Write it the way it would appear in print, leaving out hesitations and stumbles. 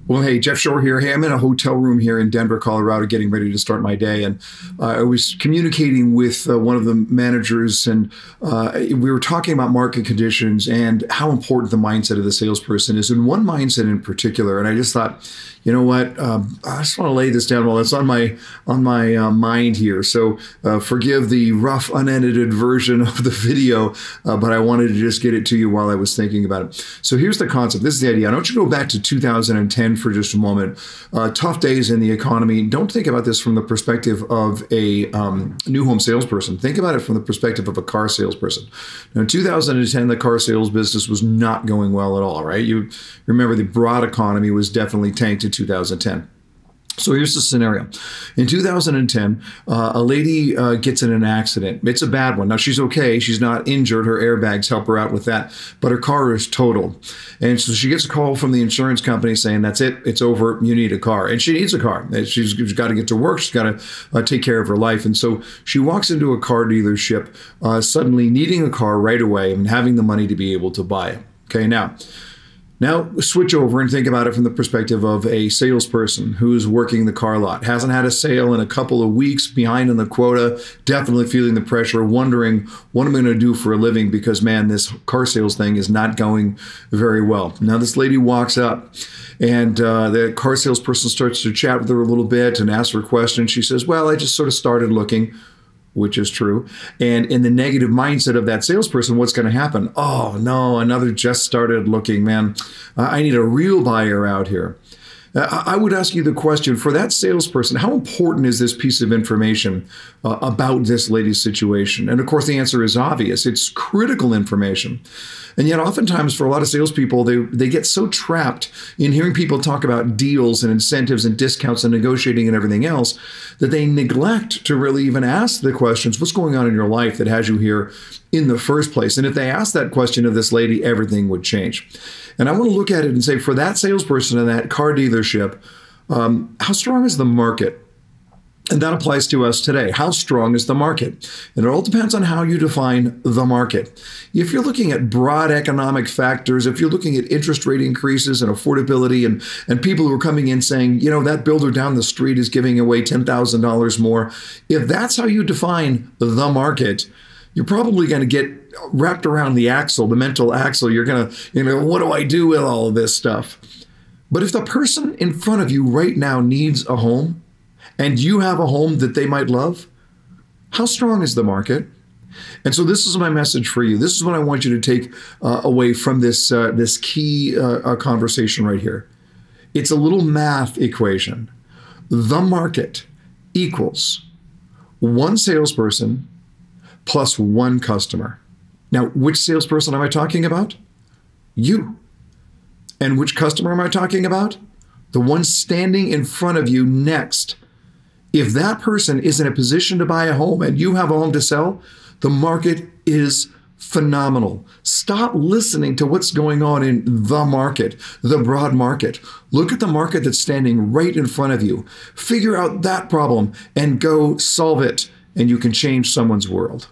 Well, hey, Jeff Shore here. Hey, I'm in a hotel room here in Denver, Colorado, getting ready to start my day. And I was communicating with one of the managers, and we were talking about market conditions and how important the mindset of the salesperson is, and one mindset in particular. And I just thought, you know what? I just want to lay this down while it's on my mind here. So forgive the rough, unedited version of the video, but I wanted to just get it to you while I was thinking about it. So here's the concept. This is the idea. I want you to go back to 2010 for just a moment. Tough days in the economy. Don't think about this from the perspective of a new home salesperson. Think about it from the perspective of a car salesperson. Now, in 2010, the car sales business was not going well at all, right? You remember the broad economy was definitely tanked in 2010. So here's the scenario. In 2010, a lady gets in an accident. It's a bad one. Now, she's okay. She's not injured. Her airbags help her out with that. But her car is totaled. And so she gets a call from the insurance company saying, that's it. It's over. You need a car. And she needs a car. She's got to get to work. She's got to take care of her life. And so she walks into a car dealership, suddenly needing a car right away and having the money to be able to buy it. Okay, Now, switch over and think about it from the perspective of a salesperson who's working the car lot, hasn't had a sale in a couple of weeks, behind on the quota, definitely feeling the pressure, wondering what am I going to do for a living because, man, this car sales thing is not going very well. Now, this lady walks up and the car salesperson starts to chat with her a little bit and asks her questions. She says, well, I just sort of started looking, which is true. And in the negative mindset of that salesperson, what's going to happen? Oh, no, another just started looking, man. I need a real buyer out here. I would ask you the question, for that salesperson, how important is this piece of information about this lady's situation? And of course, the answer is obvious. It's critical information. And yet oftentimes for a lot of salespeople, they get so trapped in hearing people talk about deals and incentives and discounts and negotiating and everything else that they neglect to really even ask the questions, what's going on in your life that has you here in the first place? And if they ask that question of this lady, everything would change. And I want to look at it and say, for that salesperson in that car dealership, how strong is the market? And that applies to us today. How strong is the market? And it all depends on how you define the market. If you're looking at broad economic factors, if you're looking at interest rate increases and affordability and people who are coming in saying, you know, that builder down the street is giving away $10,000 more. If that's how you define the market, you're probably going to get wrapped around the axle, the mental axle. You're going to, you know, what do I do with all of this stuff? But if the person in front of you right now needs a home, and you have a home that they might love, how strong is the market? And so this is my message for you. This is what I want you to take away from this key conversation right here. It's a little math equation. The market equals one salesperson plus one customer. Now, which salesperson am I talking about? You. And which customer am I talking about? The one standing in front of you next. If that person is in a position to buy a home and you have a home to sell, the market is phenomenal. Stop listening to what's going on in the market, the broad market. Look at the market that's standing right in front of you. Figure out that problem and go solve it, and you can change someone's world.